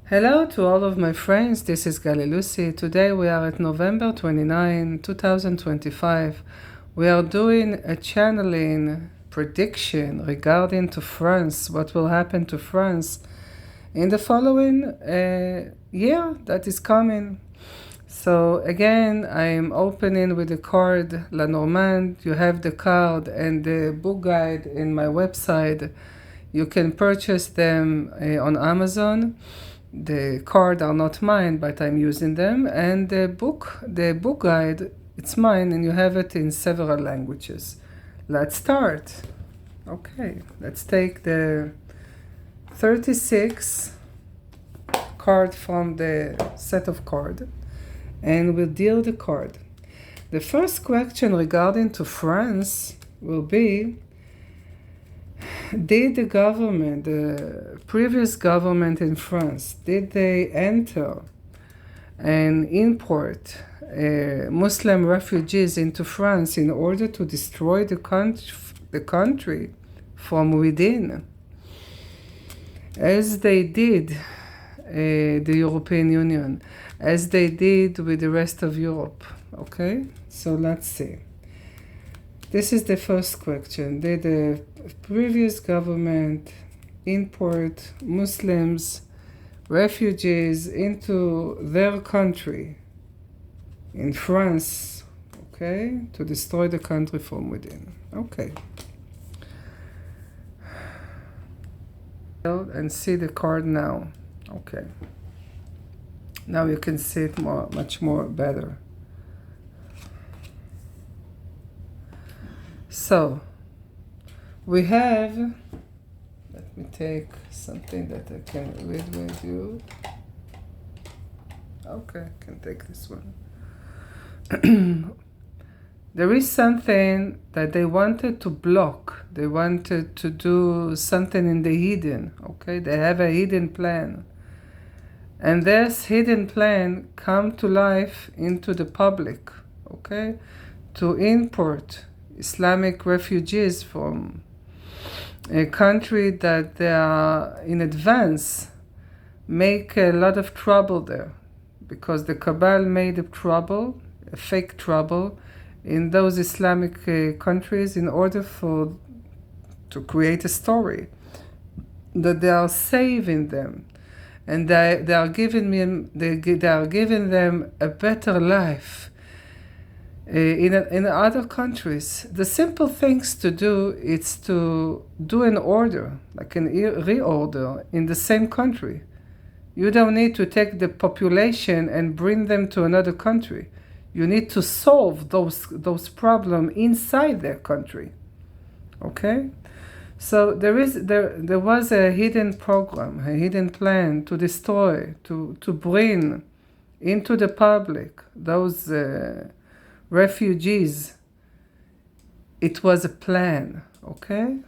Hello to all of my friends, this is Gali Lucy. Today we are at November 29, 2025. We are doing a channeling prediction regarding to France, what will happen to France in the following year that is coming. So again, I'm opening with the card La Normande. You have the card and the book guide in my website. You can purchase them on Amazon. The cards are not mine, but I'm using them. And the book guide, it's mine, and you have it in several languages. Let's start. Okay, let's take the 36 card from the set of cards, and we'll deal the card. The first question regarding to France will be, did the government, the previous government in France, did they enter and import Muslim refugees into France in order to destroy the country from within, as they did the European Union, as they did with the rest of Europe? Okay, so let's see. This is the first question. Did the previous government import Muslims, refugees into their country in France, okay, to destroy the country from within? Okay. And see the card now. Okay. Now you can see it much more better. So, we have, let me take something that I can read with you. Okay, I can take this one. There is something that they wanted to block. They wanted to do something in the hidden, okay? They have a hidden plan. And this hidden plan come to life into the public, okay? To import Islamic refugees from a country that they are in advance make a lot of trouble there, because the cabal made a trouble, a fake trouble, in those Islamic countries in order to create a story that they are saving them, and they are giving them a better life in other countries. The simple things to do is to do an order, like an reorder in the same country. You don't need to take the population and bring them to another country. You need to solve those problems inside their country. Okay? So there was a hidden program, a hidden plan to destroy, to bring into the public those refugees. It was a plan, okay?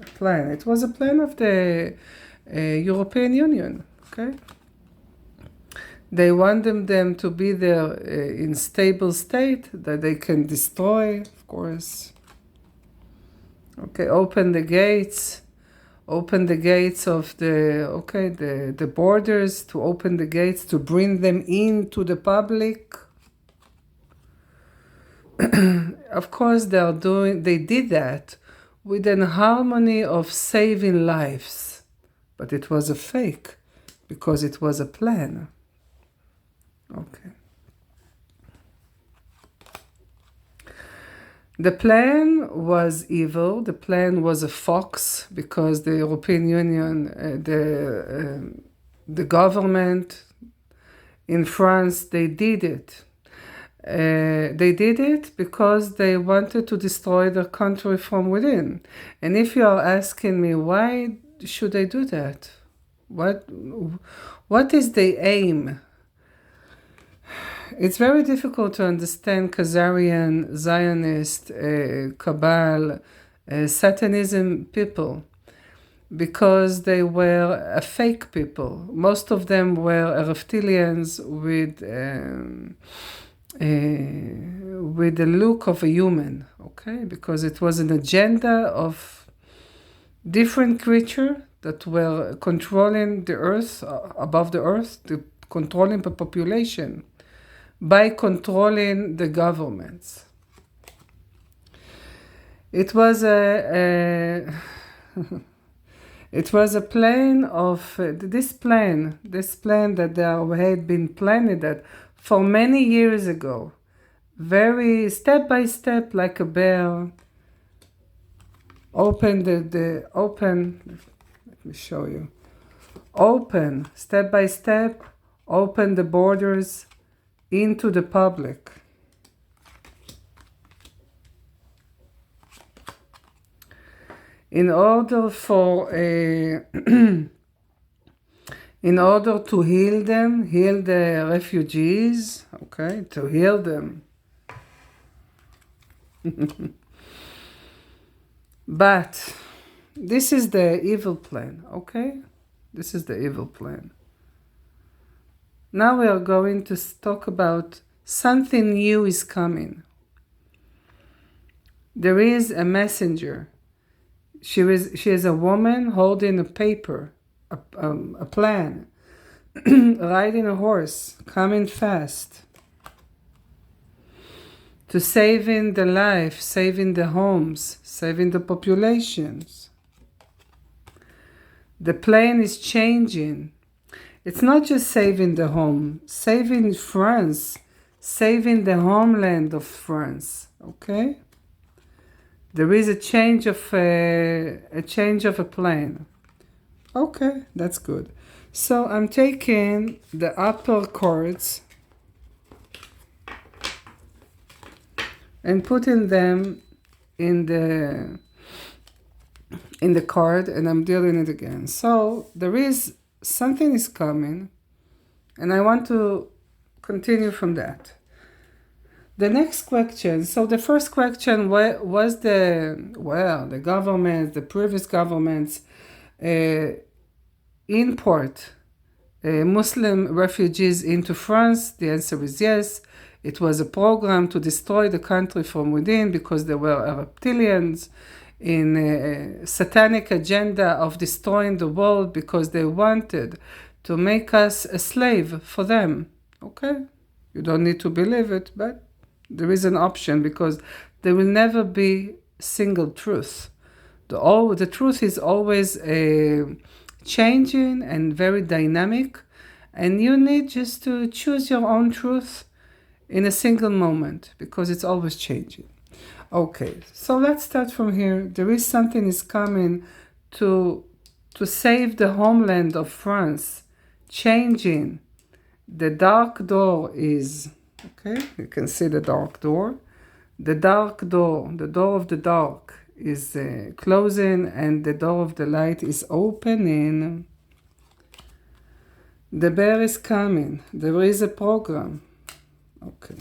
A plan. It was a plan of the European Union, okay? They wanted them to be there in stable state that they can destroy, of course. Okay, open the gates of the borders, to open the gates, to bring them into the public. Of course, they did that with an harmony of saving lives, but it was a fake, because it was a plan. Okay. The plan was evil. The plan was a fox, because the European Union, the government in France, they did it. They did it because they wanted to destroy their country from within. And if you are asking me, why should they do that? What is the aim? It's very difficult to understand Khazarian, Zionist, Cabal, Satanism people, because they were a fake people. Most of them were reptilians with the look of a human, okay? Because it was an agenda of different creature that were controlling the earth, above the earth, controlling the population by controlling the governments. It was a it was a plan of this plan that there had been planned that for many years ago, very step by step, like a bear. Open let me show you. Open, step by step, open the borders into the public. In order to heal them, heal the refugees, okay, to heal them. But this is the evil plan, okay? This is the evil plan. Now we are going to talk about something new is coming. There is a messenger. She is a woman holding a paper, a plan, riding a horse, coming fast, to saving the life, saving the homes, saving the populations. The plan is changing. It's not just saving the home, saving France, saving the homeland of France, okay? There is a change of a plan. Okay, that's good. So I'm taking the upper cards and putting them in the card, and I'm dealing it again. So there is something is coming, and I want to continue from that. The next question, so the first question was the government, the previous governments import Muslim refugees into France. The answer is yes. It was a program to destroy the country from within because there were reptilians in a satanic agenda of destroying the world because they wanted to make us a slave for them. Okay? You don't need to believe it, but there is an option because there will never be single truth. The truth is always changing and very dynamic, and you need just to choose your own truth in a single moment because it's always changing. Okay, so let's start from here. There is something is coming to save the homeland of France, changing. The dark door is, okay, you can see the dark door. The dark door, the door of the dark is closing and the door of the light is opening. The bear is coming. There is a program. Okay.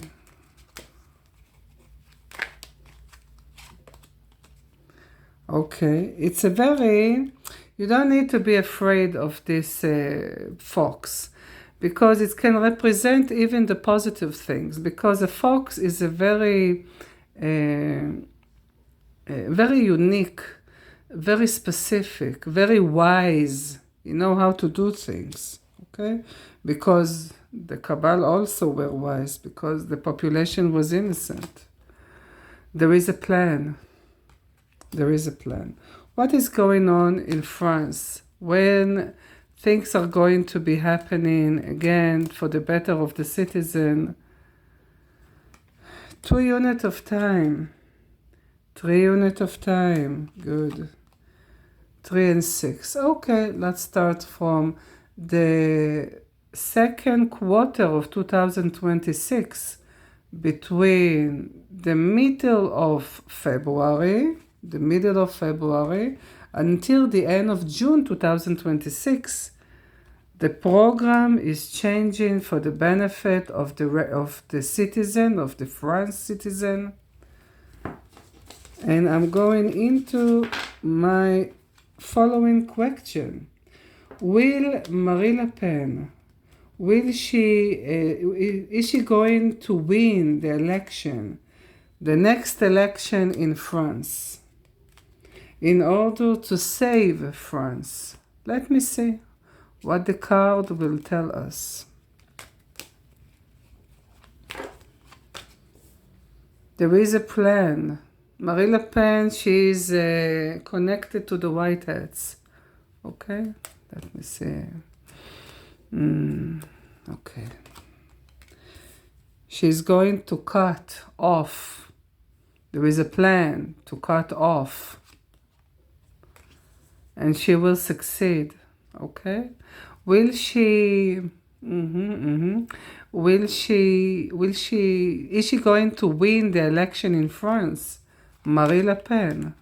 Okay, it's a very, you don't need to be afraid of this fox because it can represent even the positive things because a fox is a very unique, very specific, very wise. You know how to do things, okay? Because the Cabal also were wise because the population was innocent. There is a plan. There is a plan. What is going on in France when things are going to be happening again for the better of the citizen? 2 units of time. 3 units of time. Good. 3 and 6. Okay, let's start from the second quarter of 2026 between the middle of February until the end of June 2026. The program is changing for the benefit of the citizen, of the France citizen. And I'm going into my following question. Will Marine Le Pen, is she going to win the election, the next election in France, in order to save France? Let me see what the card will tell us. There is a plan. Marie Le Pen, she is connected to the White Hats. Okay, let me see. Okay. She's going to cut off. There is a plan to cut off. And she will succeed. Okay? Will she... is she going to win the election in France? Marie Le Pen.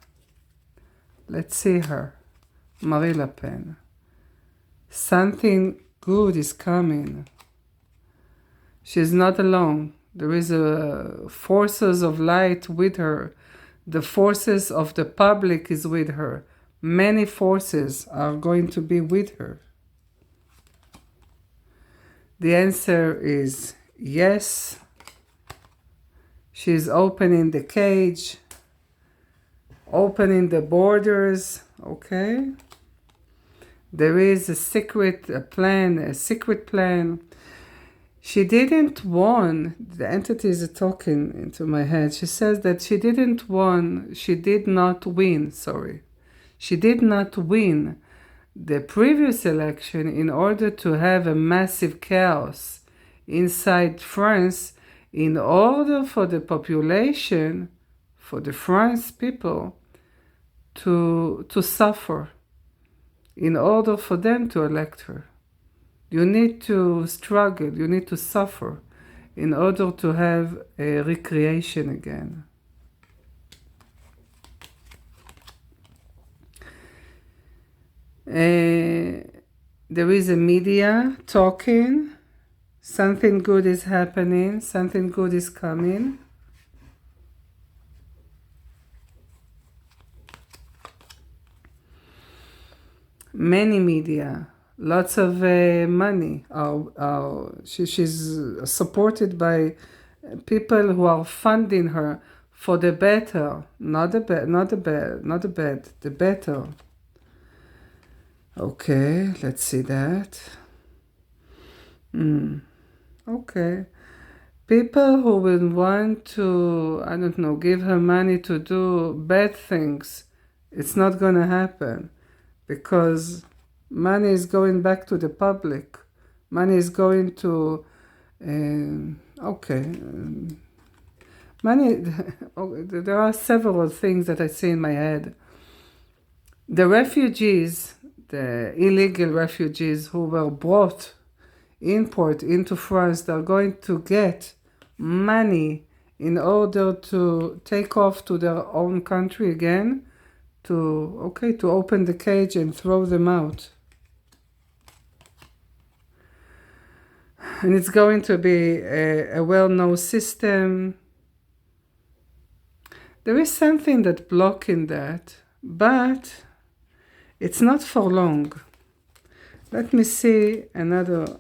Let's see her. Marie Le Pen. Something good is coming. She's not alone. There is forces of light with her. The forces of the public is with her. Many forces are going to be with her. The answer is yes. She's opening the cage, opening the borders, okay? There is a secret plan. She didn't won. The entities are talking into my head. She says that she did not win, She did not win the previous election in order to have a massive chaos inside France, in order for the population, for the French people, to suffer, in order for them to elect her. You need to struggle, you need to suffer in order to have a recreation again. There is a media talking. Something good is happening. Something good is coming. Many media, lots of money. She's supported by people who are funding her for the better, not the better. Okay, let's see that. Okay. People who will want to, give her money to do bad things, it's not going to happen, because money is going back to the public. Money is going to, money, there are several things that I see in my head. The refugees, the illegal refugees who were brought, import into France, they're going to get money in order to take off to their own country again, to open the cage and throw them out. And it's going to be a well-known system. There is something that's blocking that, but it's not for long. Let me see another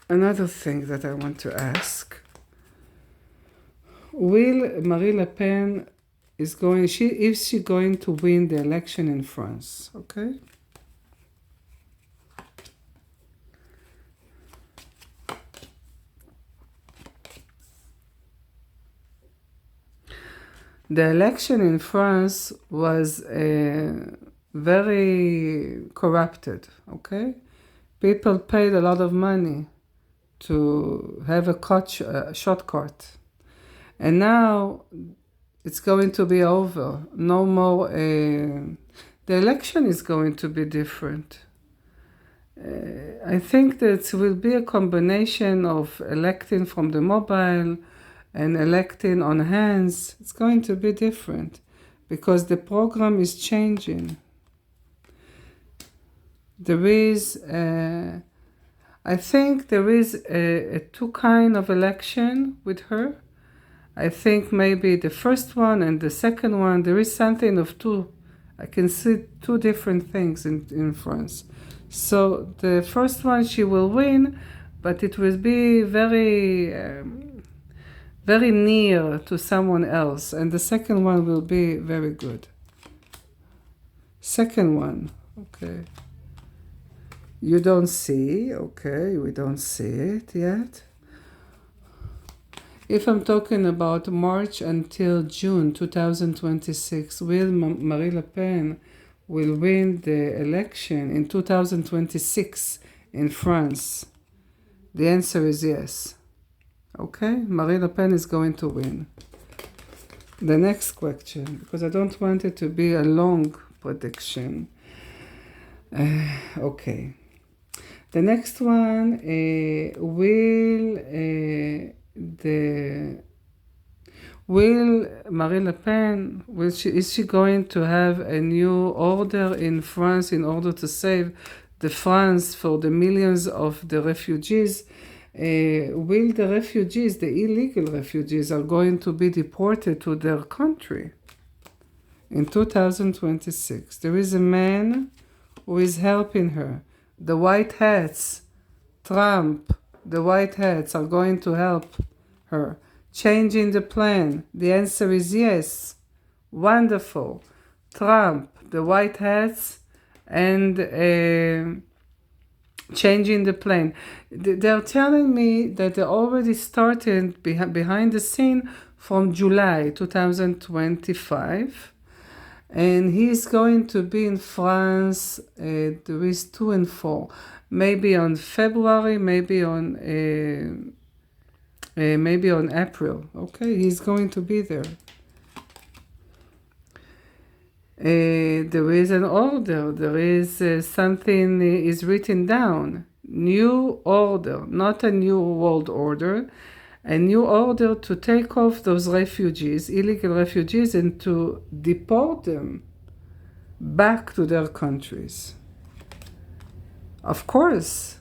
thing that I want to ask. Will Marie Le Pen is she going to win the election in France? Okay. The election in France was very corrupted, okay? People paid a lot of money to have a shortcut. And now it's going to be over. No more, the election is going to be different. I think that it will be a combination of electing from the mobile and electing on hands. It's going to be different because the program is changing. There is, I think there is a two kind of election with her. I think maybe the first one and the second one, there is something of two. I can see two different things in France. So the first one she will win, but it will be very, very near to someone else. And the second one will be very good. Second one, okay. You don't see, okay, we don't see it yet. If I'm talking about March until June 2026, will Marie Le Pen will win the election in 2026 in France? The answer is yes. Okay, Marie Le Pen is going to win. The next question, because I don't want it to be a long prediction. Okay. The next one, will Marie Le Pen, is she going to have a new order in France in order to save the France for the millions of the refugees? Will the refugees, the illegal refugees, are going to be deported to their country in 2026? There is a man who is helping her. The white hats, Trump, the white hats are going to help her. Changing the plan. The answer is yes. Wonderful. Trump, the white hats, and changing the plan. They're telling me that they already started behind the scene from July 2025. And he's going to be in France, there is 2 and 4. Maybe on February, maybe on April. Okay, he's going to be there. There is an order. There is something is written down. New order, not a new world order. A new order to take off those refugees, illegal refugees, and to deport them back to their countries. Of course,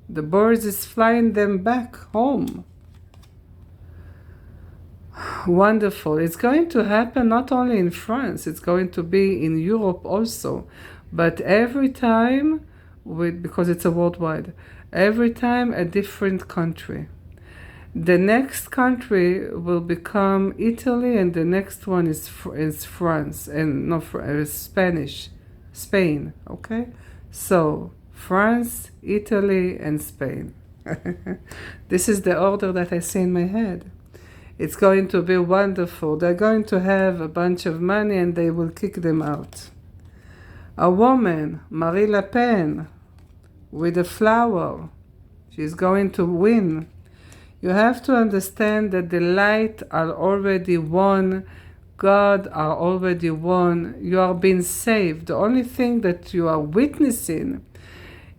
the birds is flying them back home. Wonderful. It's going to happen not only in France, it's going to be in Europe also. But every time, because it's a worldwide, every time a different country. The next country will become Italy, and the next one is France, and not Spain, okay? So, France, Italy, and Spain. This is the order that I see in my head. It's going to be wonderful. They're going to have a bunch of money, and they will kick them out. A woman, Marie Le Pen, with a flower, she's going to win. You have to understand that the light are already won. God are already won. You are being saved. The only thing that you are witnessing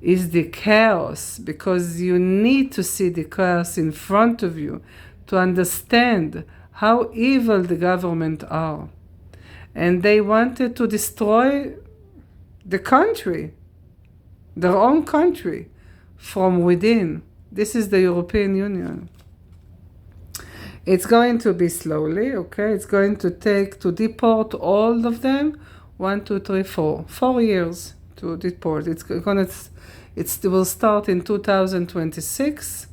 is the chaos, because you need to see the chaos in front of you to understand how evil the government are. And they wanted to destroy the country, their own country, from within. This is the European Union. It's going to be slowly, okay? It's going to take, to deport all of them, 1, 2, 3, 4. 4 years to deport. It will start in 2026,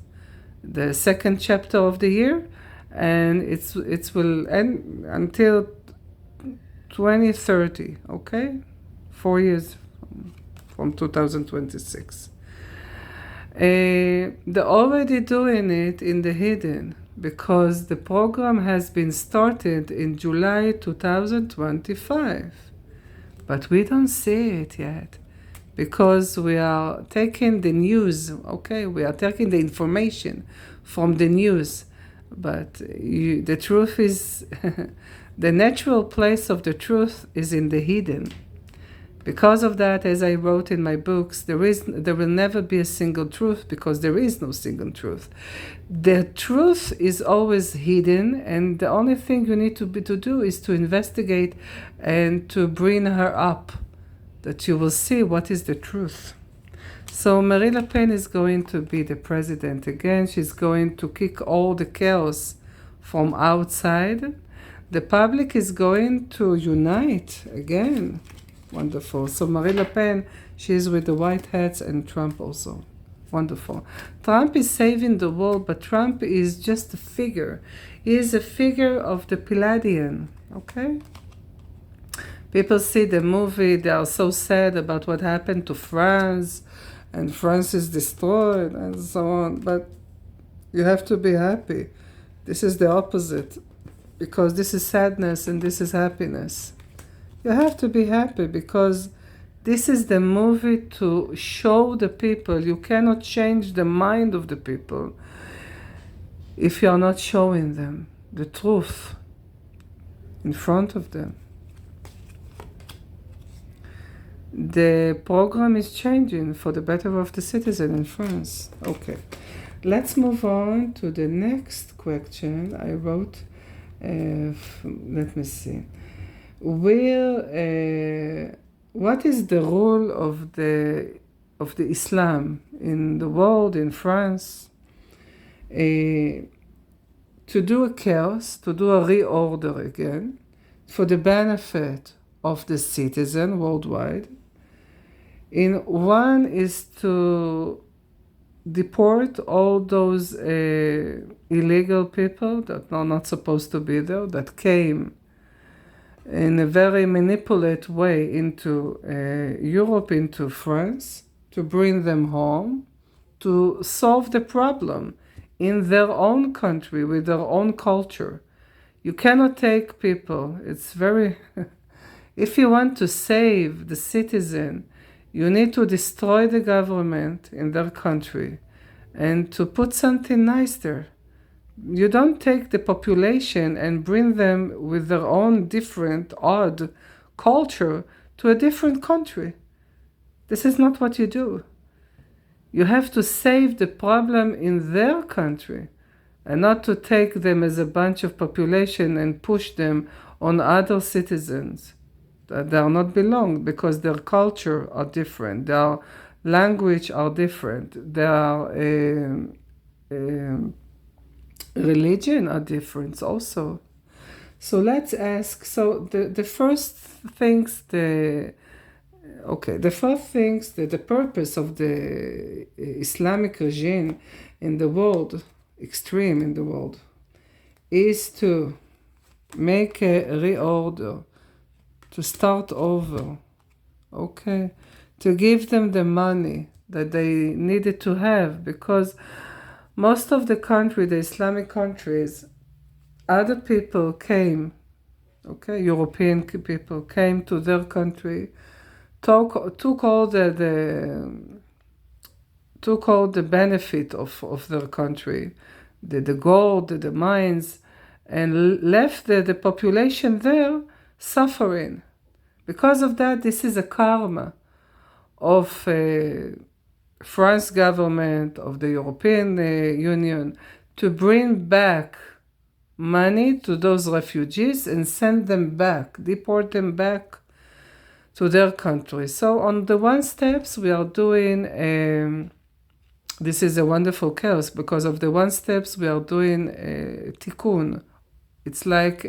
the second chapter of the year, and it will end until 2030, okay? 4 years from 2026. They're already doing it in the hidden, because the program has been started in July 2025. But we don't see it yet, because we are taking the news, okay? We are taking the information from the news. But the truth is, the natural place of the truth is in the hidden. Because of that, as I wrote in my books, there will never be a single truth, because there is no single truth. The truth is always hidden, and the only thing you need to do is to investigate and to bring her up, that you will see what is the truth. So Marie Le Pen is going to be the president again. She's going to kick all the chaos from outside. The public is going to unite again. Wonderful. So Marie Le Pen, she's with the white hats, and Trump also. Wonderful. Trump is saving the world, but Trump is just a figure. He is a figure of the Palladian, okay? People see the movie, they are so sad about what happened to France, and France is destroyed and so on. But you have to be happy. This is the opposite, because this is sadness and this is happiness. You have to be happy because this is the movie to show the people. You cannot change the mind of the people if you are not showing them the truth in front of them. The program is changing for the better of the citizen in France. Okay, let's move on to the next question I wrote. Let me see. What is the role of the Islam in the world, in France? To do a chaos, to do a reorder again, for the benefit of the citizen worldwide. One is to deport all those illegal people that are not supposed to be there, that came in a very manipulated way into Europe, into France, to bring them home, to solve the problem in their own country, with their own culture. You cannot take people. It's very... If you want to save the citizen, you need to destroy the government in their country and to put something nice there. You don't take the population and bring them with their own different, odd culture to a different country. This is not what you do. You have to save the problem in their country and not to take them as a bunch of population and push them on other citizens that they are not belong, because their culture are different, their language are different, their religion are different also. So let's ask, so the first things, the purpose of the Islamic regime in the world, extreme in the world, is to make a reorder, to start over, okay? To give them the money that they needed to have, because most of the country, the Islamic countries, other people came, okay, European people came to their country, took all the benefit of their country, the gold, the mines, and left the population there suffering. Because of that, this is a karma of France government, of the European Union, to bring back money to those refugees and send them back, deport them back to their country. So on the one steps we are doing, this is a wonderful chaos, because of the one steps we are doing tikkun. It's like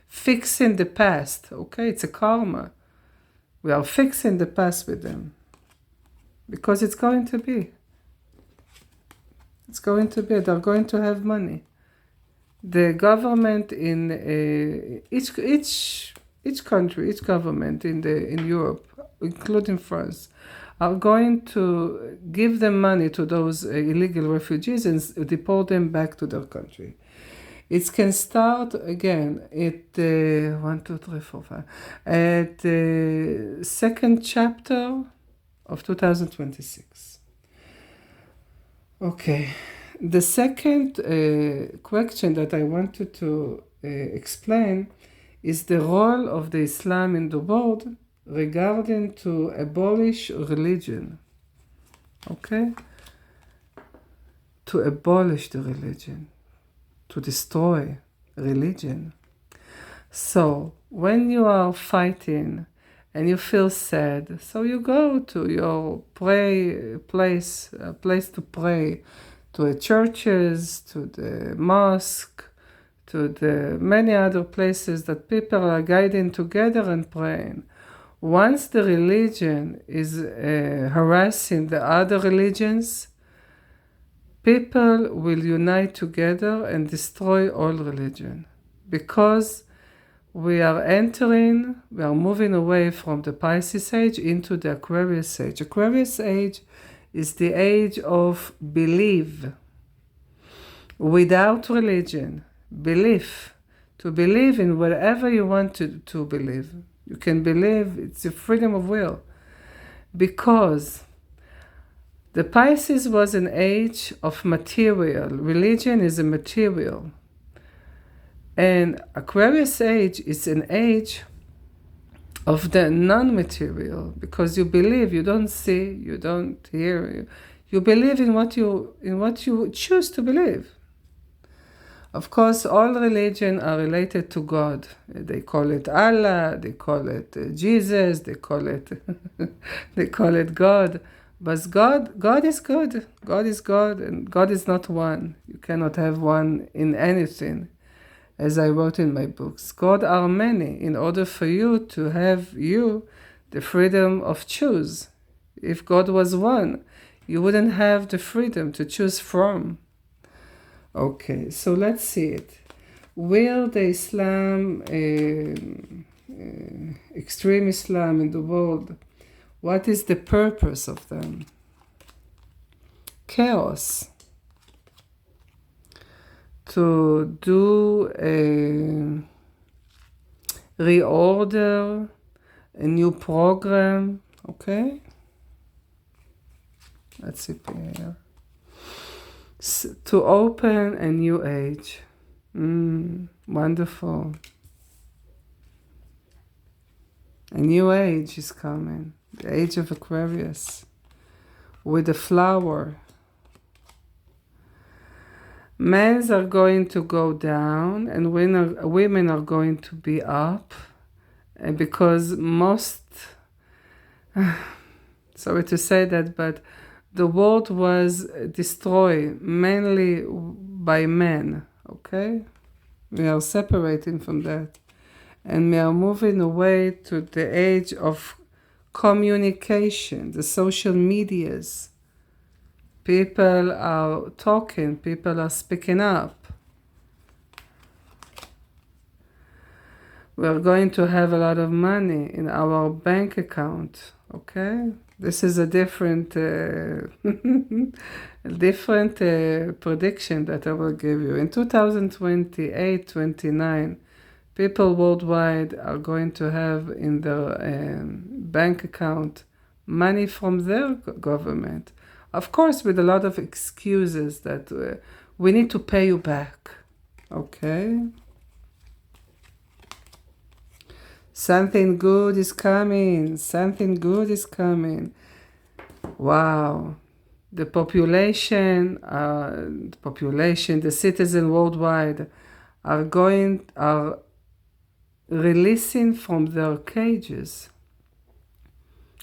fixing the past, okay? It's a karma. We are fixing the past with them. Because it's going to be. It's going to be. They're going to have money. The government in each country, each government in Europe, including France, are going to give them money to those illegal refugees and deport them back to their country. It can start again at 1, 2, 3, 4, 5. At the second chapter of 2026. Okay. The second question that I wanted to explain is the role of the Islam in the world regarding to abolish religion. Okay? To abolish the religion. To destroy religion. So, when you are fighting and you feel sad, so you go to your place to pray, to the churches, to the mosque, to the many other places that people are gathering together and praying. Once the religion is harassing the other religions, people will unite together and destroy all religion, because we are moving away from the Pisces age into the Aquarius age. Aquarius age is the age of belief. Without religion, belief. To believe in whatever you want to believe. You can believe, it's a freedom of will. Because the Pisces was an age of material. Religion is a material. And Aquarius age is an age of the non-material, because you believe, you don't see, you don't hear, you believe in what you choose to believe. Of course, all religions are related to God. They call it Allah, they call it Jesus, they call it they call it God. But God is good. God is God, and God is not one. You cannot have one in anything. As I wrote in my books, God are many. In order for you to have the freedom of choose. If God was one, you wouldn't have the freedom to choose from. Okay, so let's see it. Will the extreme Islam in the world, what is the purpose of them? Chaos. To do a reorder, a new program, okay? Let's see here. To open a new age. Wonderful. A new age is coming. The age of Aquarius. With a flower. Men are going to go down and women are going to be up. And because most, sorry to say that, but the world was destroyed mainly by men, okay? We are separating from that. And we are moving away to the age of communication, the social medias. People are talking, people are speaking up. We are going to have a lot of money in our bank account, okay? This is a different prediction that I will give you. In 2028-29, people worldwide are going to have in their bank account money from their government. Of course, with a lot of excuses that we need to pay you back, okay? Something good is coming. Something good is coming. Wow. The population, the citizens worldwide are releasing from their cages.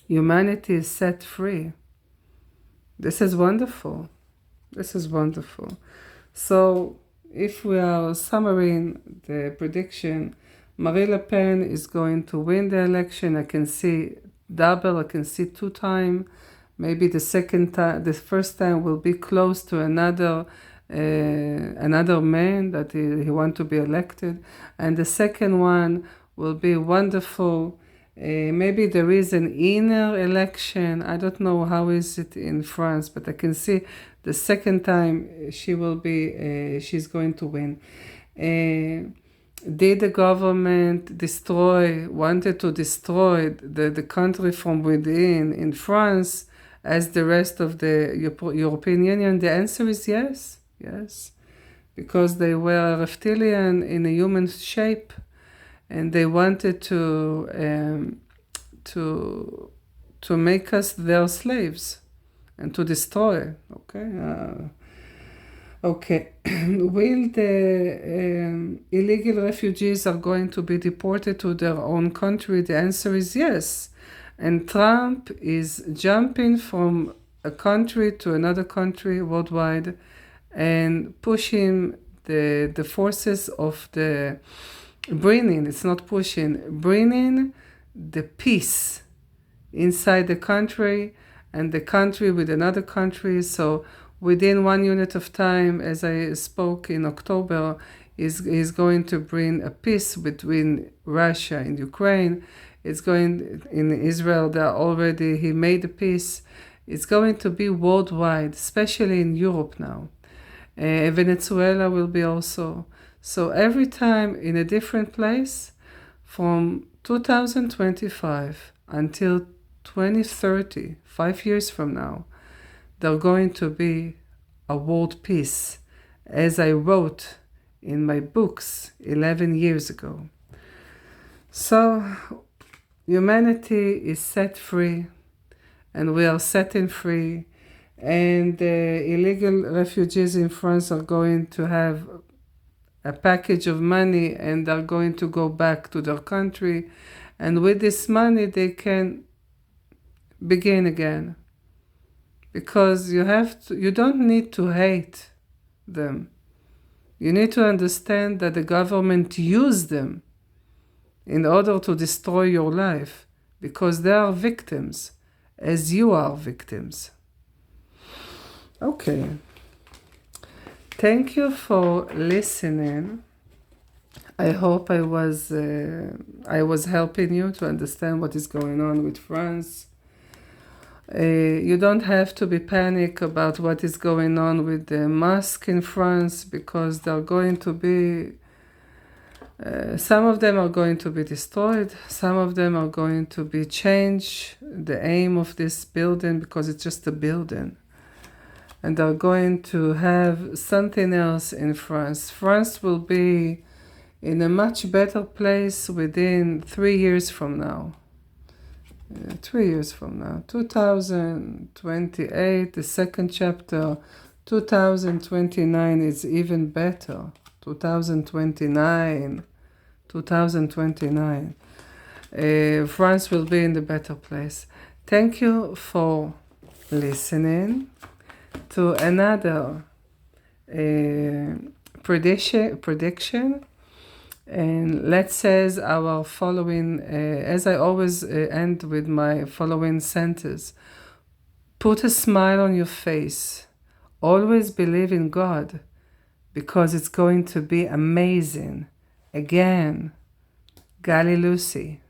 Humanity is set free. This is wonderful. This is wonderful. So, if we are summarizing the prediction, Marine Le Pen is going to win the election. I can see double, I can see 2 times. Maybe the first time will be close to another man that he want to be elected. And the second one will be wonderful. Maybe there is an inner election. I don't know how is it in France, but I can see the second time she's going to win. Did the government wanted to destroy the country from within in France as the rest of the European Union? The answer is yes, yes. Because they were reptilian in a human shape and they wanted to make us their slaves and to destroy, okay? Okay, will the illegal refugees are going to be deported to their own country? The answer is yes. And Trump is jumping from a country to another country worldwide and pushing the forces of bringing the peace inside the country and the country with another country. So within 1 unit of time, as I spoke in October, is going to bring a peace between Russia and Ukraine. It's going in Israel. He made a peace. It's going to be worldwide, especially in Europe now. Venezuela will be also. So every time in a different place, from 2025 until 2030, 5 years from now, they're going to be a world peace, as I wrote in my books 11 years ago. So humanity is set free, and we are setting free, and illegal refugees in France are going to have a package of money, and they're going to go back to their country, and with this money they can begin again. Because you don't need to hate them. You need to understand that the government used them in order to destroy your life, because they are victims, as you are victims. Okay. Thank you for listening. I hope I was helping you to understand what is going on with France. You don't have to be panicked about what is going on with the mosque in France, because they're going to be, some of them are going to be destroyed, some of them are going to be changed, the aim of this building, because it's just a building. And they're going to have something else in France. France will be in a much better place within 3 years from now. 3 years from now, 2028, the second chapter. 2029 is even better. 2029. France will be in the better place. Thank you for listening to another prediction. And let's say our following, as I always end with my following sentence: put a smile on your face. Always believe in God, because it's going to be amazing. Again, Gali Lucy.